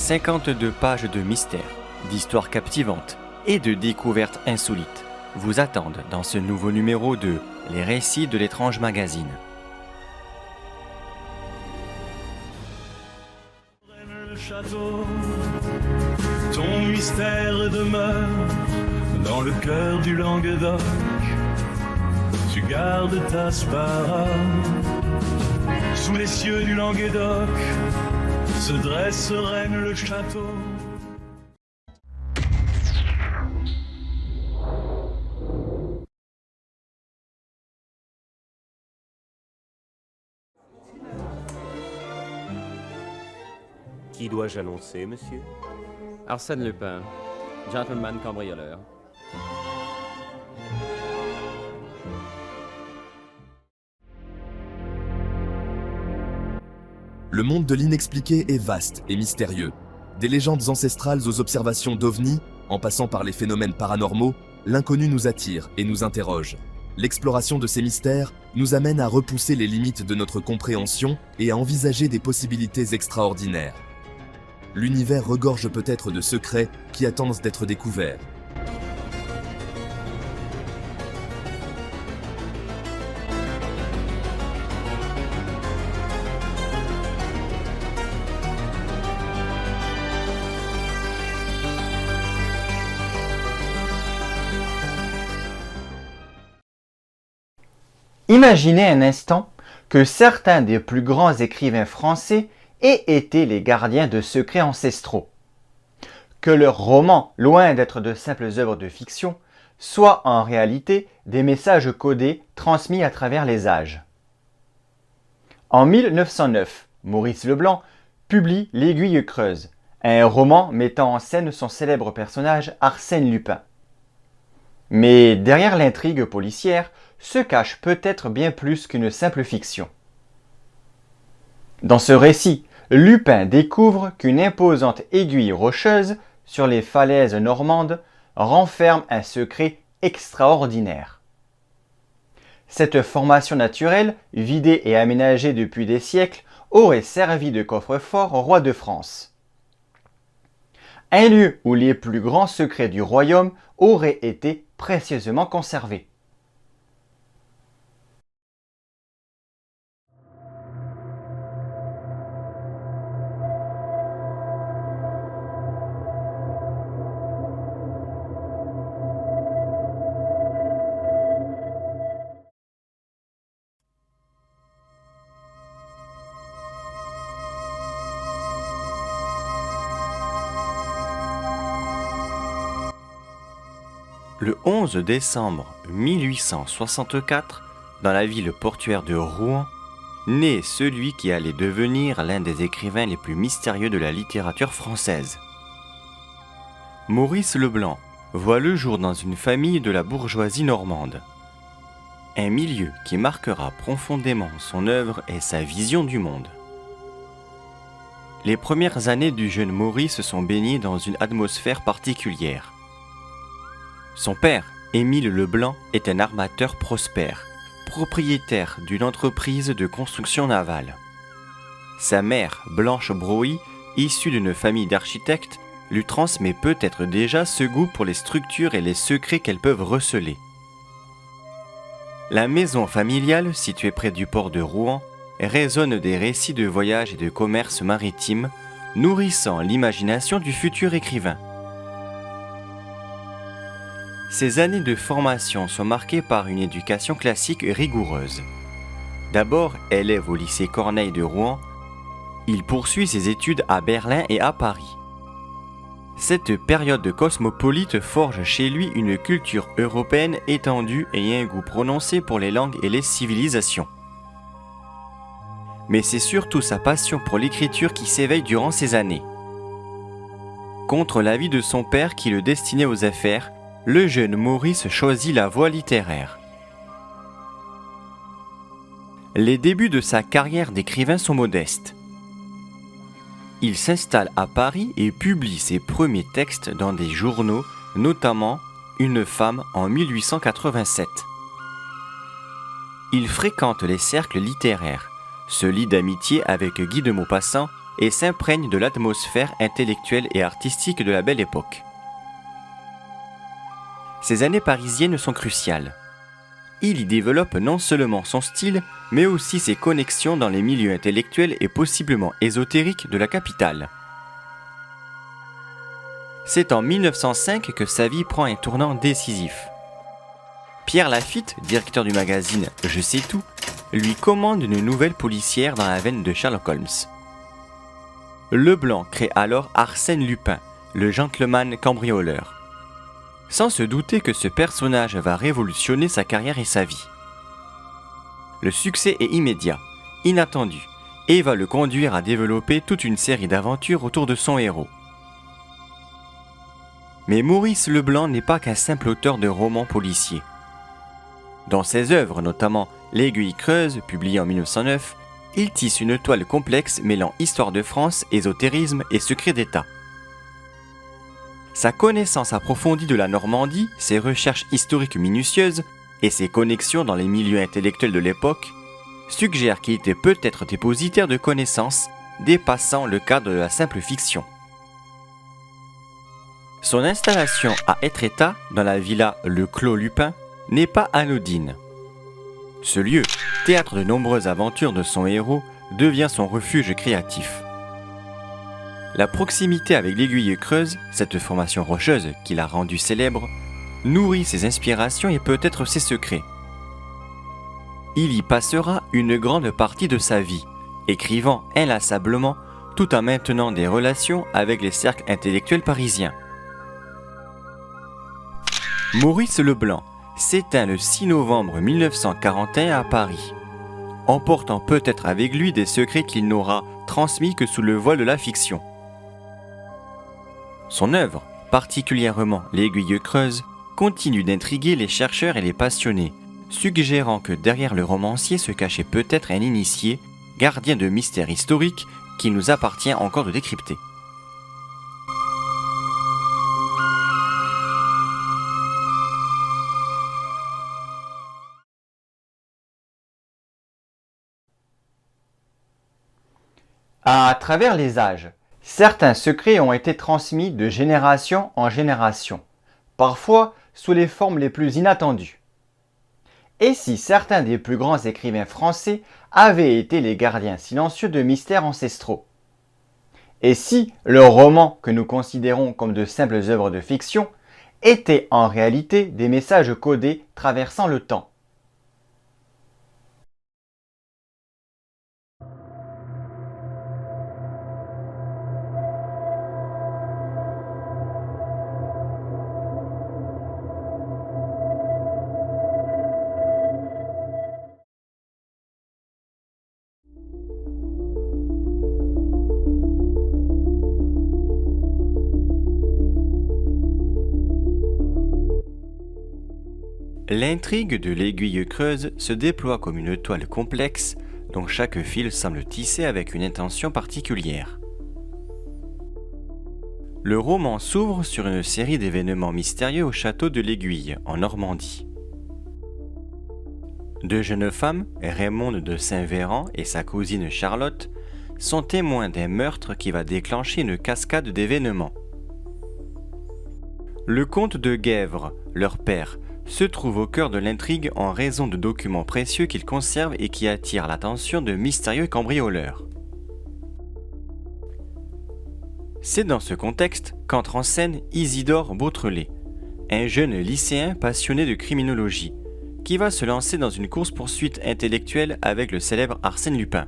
52 pages de mystères, d'histoires captivantes et de découvertes insolites vous attendent dans ce nouveau numéro de Les Récits de l'étrange magazine. Le château, ton mystère demeure dans le cœur du Languedoc. Tu gardes ta spara sous les cieux du Languedoc. Se dresse Rennes le château. Qui dois-je annoncer, monsieur? Arsène Lupin, gentleman cambrioleur. Le monde de l'inexpliqué est vaste et mystérieux. Des légendes ancestrales aux observations d'ovnis, en passant par les phénomènes paranormaux, l'inconnu nous attire et nous interroge. L'exploration de ces mystères nous amène à repousser les limites de notre compréhension et à envisager des possibilités extraordinaires. L'univers regorge peut-être de secrets qui attendent d'être découverts. Imaginez un instant que certains des plus grands écrivains français aient été les gardiens de secrets ancestraux. Que leurs romans, loin d'être de simples œuvres de fiction, soient en réalité des messages codés transmis à travers les âges. En 1909, Maurice Leblanc publie L'Aiguille creuse, un roman mettant en scène son célèbre personnage Arsène Lupin. Mais derrière l'intrigue policière se cache peut-être bien plus qu'une simple fiction. Dans ce récit, Lupin découvre qu'une imposante aiguille rocheuse sur les falaises normandes renferme un secret extraordinaire. Cette formation naturelle, vidée et aménagée depuis des siècles, aurait servi de coffre-fort au roi de France. Un lieu où les plus grands secrets du royaume auraient été précieusement conservés. Le 11 décembre 1864, dans la ville portuaire de Rouen, naît celui qui allait devenir l'un des écrivains les plus mystérieux de la littérature française. Maurice Leblanc voit le jour dans une famille de la bourgeoisie normande. Un milieu qui marquera profondément son œuvre et sa vision du monde. Les premières années du jeune Maurice sont baignées dans une atmosphère particulière. Son père, Émile Leblanc, est un armateur prospère, propriétaire d'une entreprise de construction navale. Sa mère, Blanche Brohy, issue d'une famille d'architectes, lui transmet peut-être déjà ce goût pour les structures et les secrets qu'elles peuvent receler. La maison familiale, située près du port de Rouen, résonne des récits de voyages et de commerce maritime, nourrissant l'imagination du futur écrivain. Ces années de formation sont marquées par une éducation classique rigoureuse. D'abord élève au lycée Corneille de Rouen, il poursuit ses études à Berlin et à Paris. Cette période cosmopolite forge chez lui une culture européenne étendue et un goût prononcé pour les langues et les civilisations. Mais c'est surtout sa passion pour l'écriture qui s'éveille durant ces années. Contre l'avis de son père qui le destinait aux affaires, le jeune Maurice choisit la voie littéraire. Les débuts de sa carrière d'écrivain sont modestes. Il s'installe à Paris et publie ses premiers textes dans des journaux, notamment Une femme en 1887. Il fréquente les cercles littéraires, se lie d'amitié avec Guy de Maupassant et s'imprègne de l'atmosphère intellectuelle et artistique de la Belle Époque. Ces années parisiennes sont cruciales. Il y développe non seulement son style, mais aussi ses connexions dans les milieux intellectuels et possiblement ésotériques de la capitale. C'est en 1905 que sa vie prend un tournant décisif. Pierre Lafitte, directeur du magazine Je sais tout, lui commande une nouvelle policière dans la veine de Sherlock Holmes. Leblanc crée alors Arsène Lupin, le gentleman cambrioleur, sans se douter que ce personnage va révolutionner sa carrière et sa vie. Le succès est immédiat, inattendu, et va le conduire à développer toute une série d'aventures autour de son héros. Mais Maurice Leblanc n'est pas qu'un simple auteur de romans policiers. Dans ses œuvres, notamment L'Aiguille creuse, publié en 1909, il tisse une toile complexe mêlant histoire de France, ésotérisme et secret d'État. Sa connaissance approfondie de la Normandie, ses recherches historiques minutieuses et ses connexions dans les milieux intellectuels de l'époque suggèrent qu'il était peut-être dépositaire de connaissances dépassant le cadre de la simple fiction. Son installation à Étretat, dans la villa Le Clos Lupin, n'est pas anodine. Ce lieu, théâtre de nombreuses aventures de son héros, devient son refuge créatif. La proximité avec l'Aiguille creuse, cette formation rocheuse qui l'a rendu célèbre, nourrit ses inspirations et peut-être ses secrets. Il y passera une grande partie de sa vie, écrivant inlassablement tout en maintenant des relations avec les cercles intellectuels parisiens. Maurice Leblanc s'éteint le 6 novembre 1941 à Paris, emportant peut-être avec lui des secrets qu'il n'aura transmis que sous le voile de la fiction. Son œuvre, particulièrement L'Aiguille creuse, continue d'intriguer les chercheurs et les passionnés, suggérant que derrière le romancier se cachait peut-être un initié, gardien de mystères historiques qu'il nous appartient encore de décrypter. À travers les âges, certains secrets ont été transmis de génération en génération, parfois sous les formes les plus inattendues. Et si certains des plus grands écrivains français avaient été les gardiens silencieux de mystères ancestraux? Et si leurs romans, que nous considérons comme de simples œuvres de fiction, étaient en réalité des messages codés traversant le temps? L'intrigue de l'Aiguille creuse se déploie comme une toile complexe dont chaque fil semble tissé avec une intention particulière. Le roman s'ouvre sur une série d'événements mystérieux au château de l'Aiguille, en Normandie. Deux jeunes femmes, Raymonde de Saint-Véran et sa cousine Charlotte, sont témoins d'un meurtre qui va déclencher une cascade d'événements. Le comte de Guèvres, leur père, se trouve au cœur de l'intrigue en raison de documents précieux qu'il conserve et qui attirent l'attention de mystérieux cambrioleurs. C'est dans ce contexte qu'entre en scène Isidore Beautrelet, un jeune lycéen passionné de criminologie, qui va se lancer dans une course-poursuite intellectuelle avec le célèbre Arsène Lupin.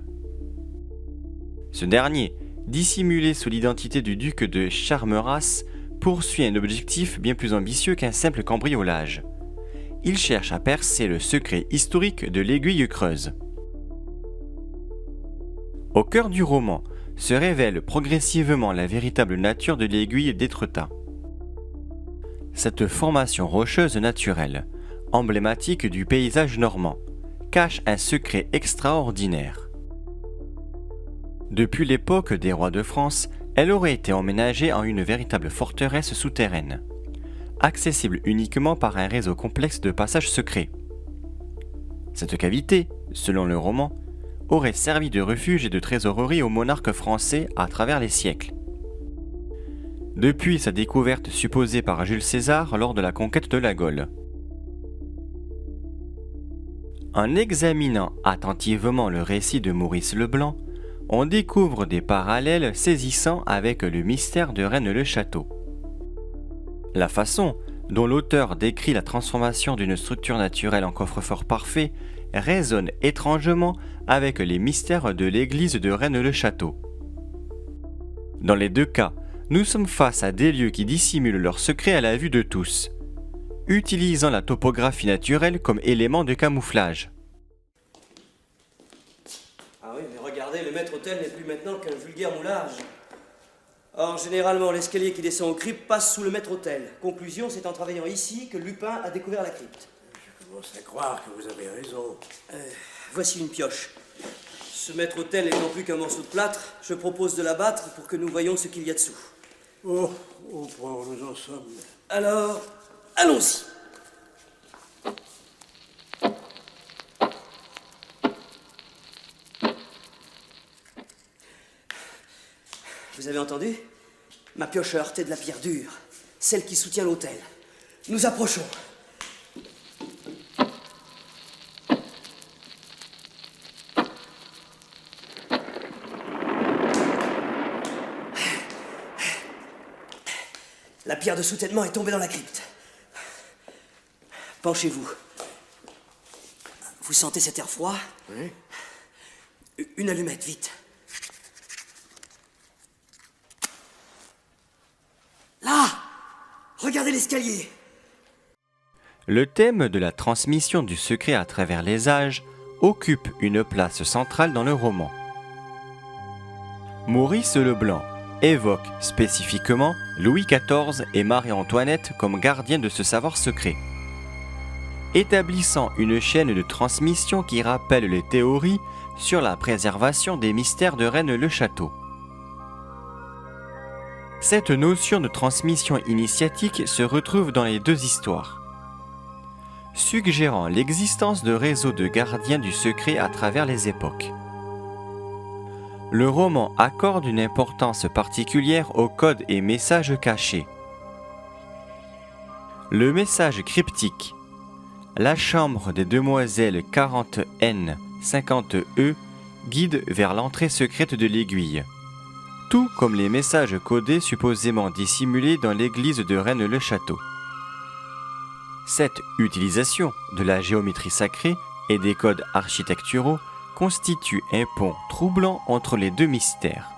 Ce dernier, dissimulé sous l'identité du duc de Charmerace, poursuit un objectif bien plus ambitieux qu'un simple cambriolage. Il cherche à percer le secret historique de l'Aiguille creuse. Au cœur du roman se révèle progressivement la véritable nature de l'aiguille d'Étretat. Cette formation rocheuse naturelle, emblématique du paysage normand, cache un secret extraordinaire. Depuis l'époque des rois de France, elle aurait été emménagée en une véritable forteresse souterraine, accessible uniquement par un réseau complexe de passages secrets. Cette cavité, selon le roman, aurait servi de refuge et de trésorerie aux monarques français à travers les siècles. Depuis sa découverte supposée par Jules César lors de la conquête de la Gaule. En examinant attentivement le récit de Maurice Leblanc, on découvre des parallèles saisissants avec le mystère de Rennes-le-Château. La façon dont l'auteur décrit la transformation d'une structure naturelle en coffre-fort parfait résonne étrangement avec les mystères de l'église de Rennes-le-Château. Dans les deux cas, nous sommes face à des lieux qui dissimulent leurs secrets à la vue de tous, utilisant la topographie naturelle comme élément de camouflage. Ah oui, mais regardez, le maître-autel n'est plus maintenant qu'un vulgaire moulage. Or, généralement, l'escalier qui descend au crypte passe sous le maître-autel. Conclusion, c'est en travaillant ici que Lupin a découvert la crypte. Je commence à croire que vous avez raison. Voici une pioche. Ce maître-autel n'étant plus qu'un morceau de plâtre, je propose de l'abattre pour que nous voyions ce qu'il y a dessous. Oh, au point où nous en sommes. Alors, allons-y. Vous avez entendu? Ma pioche a heurté de la pierre dure, celle qui soutient l'autel. Nous approchons. La pierre de soutènement est tombée dans la crypte. Penchez-vous. Vous sentez cet air froid? Oui. Une allumette, vite. Là! Regardez l'escalier! Le thème de la transmission du secret à travers les âges occupe une place centrale dans le roman. Maurice Leblanc évoque spécifiquement Louis XIV et Marie-Antoinette comme gardiens de ce savoir secret, établissant une chaîne de transmission qui rappelle les théories sur la préservation des mystères de Rennes-le-Château. Cette notion de transmission initiatique se retrouve dans les deux histoires, suggérant l'existence de réseaux de gardiens du secret à travers les époques. Le roman accorde une importance particulière aux codes et messages cachés. Le message cryptique « La chambre des demoiselles 40N, 50E » guide vers l'entrée secrète de l'aiguille, tout comme les messages codés supposément dissimulés dans l'église de Rennes-le-Château. Cette utilisation de la géométrie sacrée et des codes architecturaux constitue un pont troublant entre les deux mystères.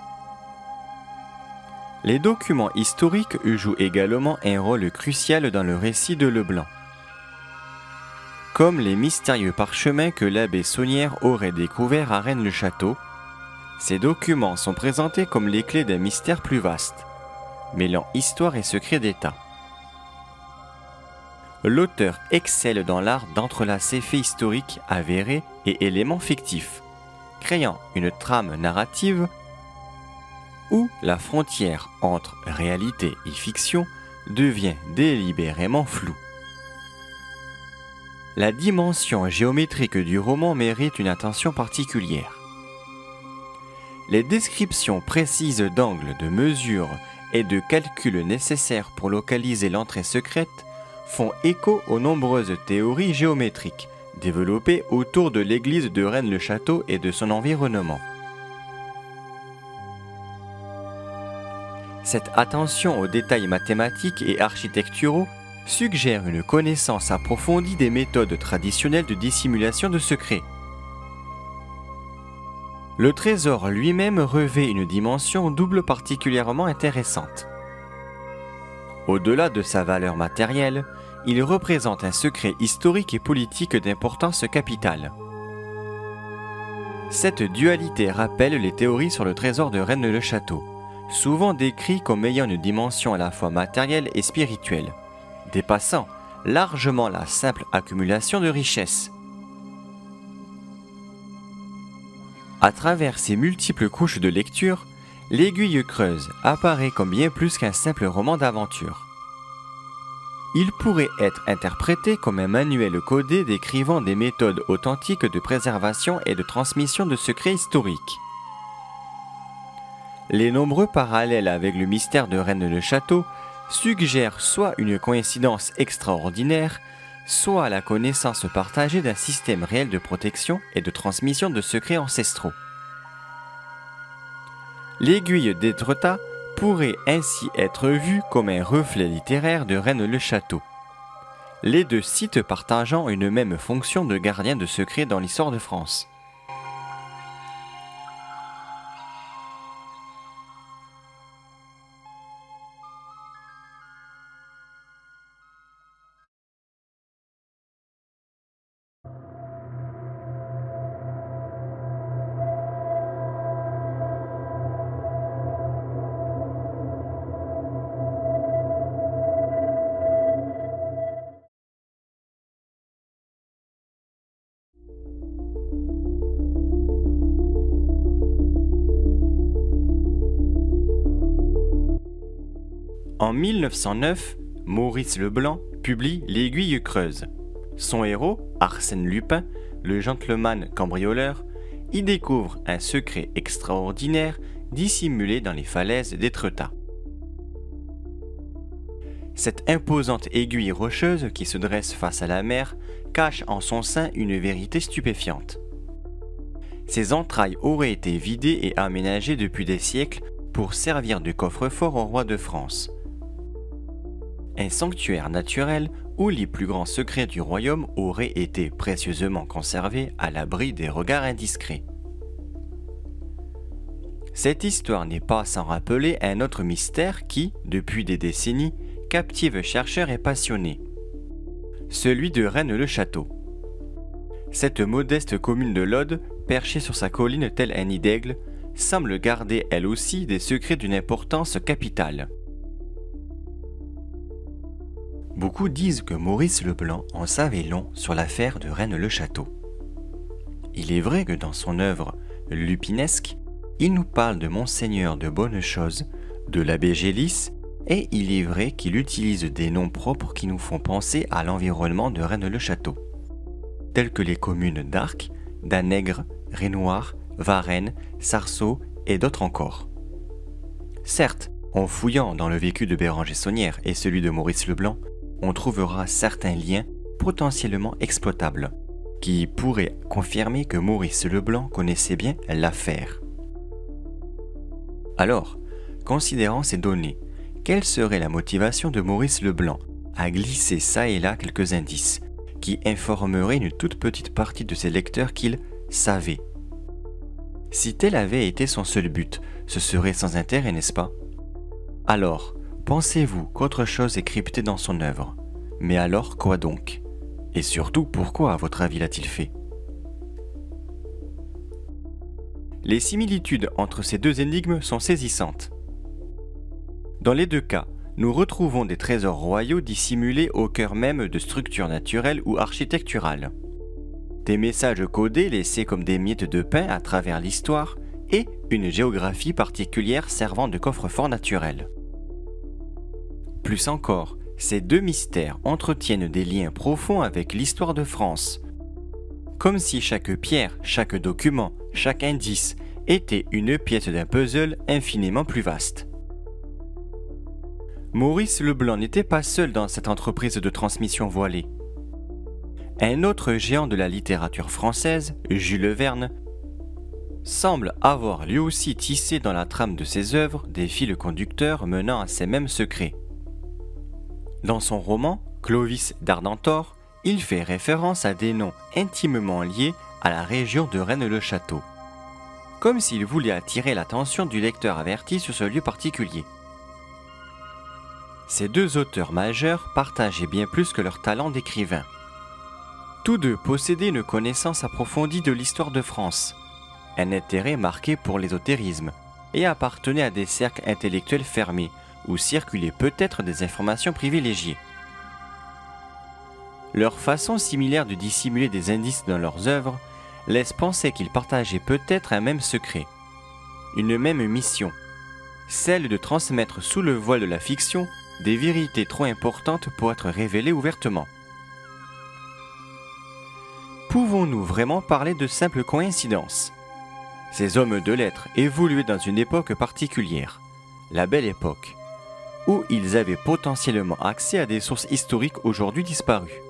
Les documents historiques jouent également un rôle crucial dans le récit de Leblanc. Comme les mystérieux parchemins que l'abbé Saunière aurait découverts à Rennes-le-Château, ces documents sont présentés comme les clés d'un mystère plus vaste, mêlant histoire et secret d'État. L'auteur excelle dans l'art d'entrelacer faits historiques avérés et éléments fictifs, créant une trame narrative où la frontière entre réalité et fiction devient délibérément floue. La dimension géométrique du roman mérite une attention particulière. Les descriptions précises d'angles, de mesures et de calculs nécessaires pour localiser l'entrée secrète font écho aux nombreuses théories géométriques développées autour de l'église de Rennes-le-Château et de son environnement. Cette attention aux détails mathématiques et architecturaux suggère une connaissance approfondie des méthodes traditionnelles de dissimulation de secrets. Le trésor lui-même revêt une dimension double particulièrement intéressante. Au-delà de sa valeur matérielle, il représente un secret historique et politique d'importance capitale. Cette dualité rappelle les théories sur le trésor de Rennes-le-Château, souvent décrit comme ayant une dimension à la fois matérielle et spirituelle, dépassant largement la simple accumulation de richesses. À travers ces multiples couches de lecture, l'Aiguille creuse apparaît comme bien plus qu'un simple roman d'aventure. Il pourrait être interprété comme un manuel codé décrivant des méthodes authentiques de préservation et de transmission de secrets historiques. Les nombreux parallèles avec le mystère de Rennes-le-Château suggèrent soit une coïncidence extraordinaire, soit la connaissance partagée d'un système réel de protection et de transmission de secrets ancestraux. L'aiguille d'Étretat pourrait ainsi être vue comme un reflet littéraire de Rennes-le-Château, les deux sites partageant une même fonction de gardien de secrets dans l'histoire de France. En 1909, Maurice Leblanc publie L'Aiguille creuse. Son héros, Arsène Lupin, le gentleman cambrioleur, y découvre un secret extraordinaire dissimulé dans les falaises d'Étretat. Cette imposante aiguille rocheuse qui se dresse face à la mer cache en son sein une vérité stupéfiante. Ses entrailles auraient été vidées et aménagées depuis des siècles pour servir de coffre-fort au roi de France. Un sanctuaire naturel où les plus grands secrets du royaume auraient été précieusement conservés à l'abri des regards indiscrets. Cette histoire n'est pas sans rappeler un autre mystère qui, depuis des décennies, captive chercheurs et passionnés. Celui de Rennes-le-Château. Cette modeste commune de l'Aude, perchée sur sa colline tel un nid d'aigle, semble garder elle aussi des secrets d'une importance capitale. Beaucoup disent que Maurice Leblanc en savait long sur l'affaire de Rennes-le-Château. Il est vrai que dans son œuvre lupinesque, il nous parle de Monseigneur de Bonnechose, de l'abbé Gélis, et il est vrai qu'il utilise des noms propres qui nous font penser à l'environnement de Rennes-le-Château, tels que les communes d'Arques, d'Annègre, Rénoir, Varennes, Sarceaux et d'autres encore. Certes, en fouillant dans le vécu de Béranger Saunière et celui de Maurice Leblanc, on trouvera certains liens potentiellement exploitables, qui pourraient confirmer que Maurice Leblanc connaissait bien l'affaire. Alors, considérant ces données, quelle serait la motivation de Maurice Leblanc à glisser çà et là quelques indices, qui informaeraient une toute petite partie de ses lecteurs qu'il savait? Si tel avait été son seul but, ce serait sans intérêt, n'est-ce pas? Alors, pensez-vous qu'autre chose est cryptée dans son œuvre? Mais alors quoi donc? Et surtout, pourquoi à votre avis l'a-t-il fait? Les similitudes entre ces deux énigmes sont saisissantes. Dans les deux cas, nous retrouvons des trésors royaux dissimulés au cœur même de structures naturelles ou architecturales. Des messages codés laissés comme des miettes de pain à travers l'histoire et une géographie particulière servant de coffre-fort naturel. Plus encore, ces deux mystères entretiennent des liens profonds avec l'histoire de France. Comme si chaque pierre, chaque document, chaque indice était une pièce d'un puzzle infiniment plus vaste. Maurice Leblanc n'était pas seul dans cette entreprise de transmission voilée. Un autre géant de la littérature française, Jules Verne, semble avoir lui aussi tissé dans la trame de ses œuvres des fils conducteurs menant à ces mêmes secrets. Dans son roman, Clovis d'Ardentor, il fait référence à des noms intimement liés à la région de Rennes-le-Château, comme s'il voulait attirer l'attention du lecteur averti sur ce lieu particulier. Ces deux auteurs majeurs partageaient bien plus que leur talent d'écrivain. Tous deux possédaient une connaissance approfondie de l'histoire de France, un intérêt marqué pour l'ésotérisme, et appartenaient à des cercles intellectuels fermés, où circulaient peut-être des informations privilégiées. Leur façon similaire de dissimuler des indices dans leurs œuvres laisse penser qu'ils partageaient peut-être un même secret, une même mission, celle de transmettre sous le voile de la fiction des vérités trop importantes pour être révélées ouvertement. Pouvons-nous vraiment parler de simple coïncidence? Ces hommes de lettres évoluaient dans une époque particulière, la Belle Époque, où ils avaient potentiellement accès à des sources historiques aujourd'hui disparues.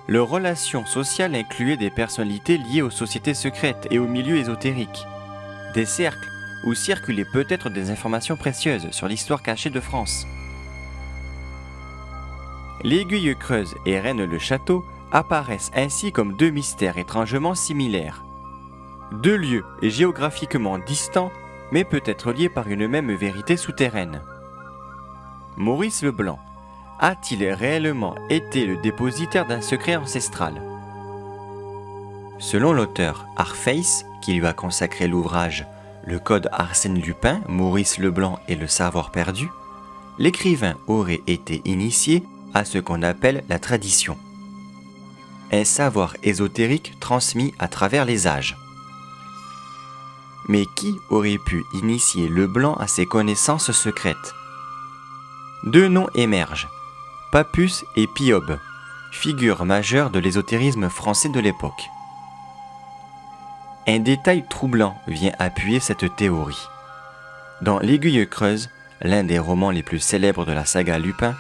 Leurs relations sociales incluaient des personnalités liées aux sociétés secrètes et aux milieux ésotériques, des cercles où circulaient peut-être des informations précieuses sur l'histoire cachée de France. L'Aiguille Creuse et Rennes-le-Château apparaissent ainsi comme deux mystères étrangement similaires. Deux lieux géographiquement distants, mais peut-être liés par une même vérité souterraine. Maurice Leblanc a-t-il réellement été le dépositaire d'un secret ancestral? Selon l'auteur Harfeis, qui lui a consacré l'ouvrage Le Code Arsène Lupin, Maurice Leblanc et le savoir perdu, l'écrivain aurait été initié à ce qu'on appelle la tradition. Un savoir ésotérique transmis à travers les âges. Mais qui aurait pu initier Leblanc à ces connaissances secrètes? Deux noms émergent, Papus et Piobe, figures majeures de l'ésotérisme français de l'époque. Un détail troublant vient appuyer cette théorie. Dans L'Aiguille Creuse, l'un des romans les plus célèbres de la saga Lupin,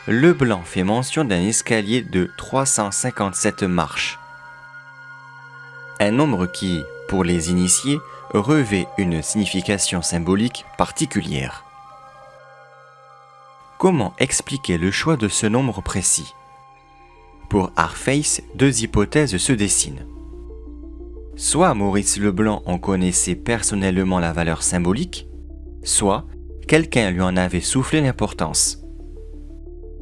Leblanc fait mention d'un escalier de 357 marches. Un nombre qui, pour les initiés, revêt une signification symbolique particulière. Comment expliquer le choix de ce nombre précis? Pour Harfeis, deux hypothèses se dessinent. Soit Maurice Leblanc en connaissait personnellement la valeur symbolique, soit quelqu'un lui en avait soufflé l'importance.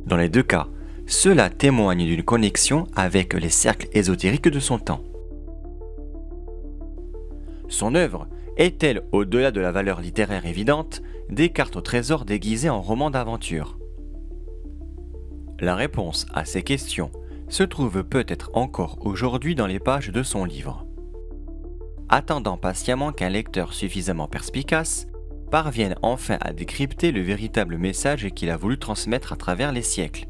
Dans les deux cas, cela témoigne d'une connexion avec les cercles ésotériques de son temps. Son œuvre est-elle, au-delà de la valeur littéraire évidente, des cartes au trésor déguisées en romans d'aventure? La réponse à ces questions se trouve peut-être encore aujourd'hui dans les pages de son livre. Attendant patiemment qu'un lecteur suffisamment perspicace parvienne enfin à décrypter le véritable message qu'il a voulu transmettre à travers les siècles.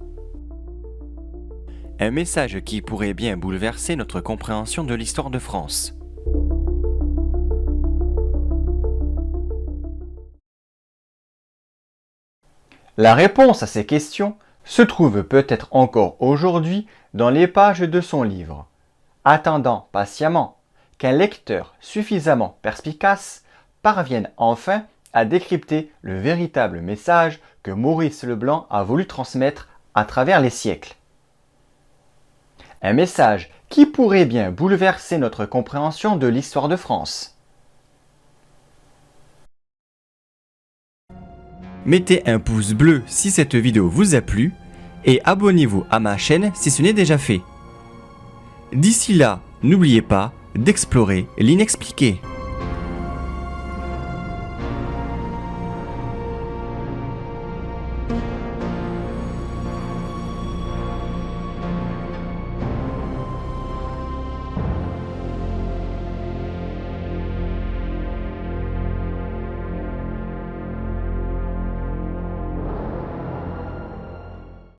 Un message qui pourrait bien bouleverser notre compréhension de l'histoire de France. La réponse à ces questions se trouve peut-être encore aujourd'hui dans les pages de son livre, attendant patiemment qu'un lecteur suffisamment perspicace parvienne enfin à décrypter le véritable message que Maurice Leblanc a voulu transmettre à travers les siècles. Un message qui pourrait bien bouleverser notre compréhension de l'histoire de France. Mettez un pouce bleu si cette vidéo vous a plu et abonnez-vous à ma chaîne si ce n'est déjà fait. D'ici là, n'oubliez pas d'explorer l'inexpliqué.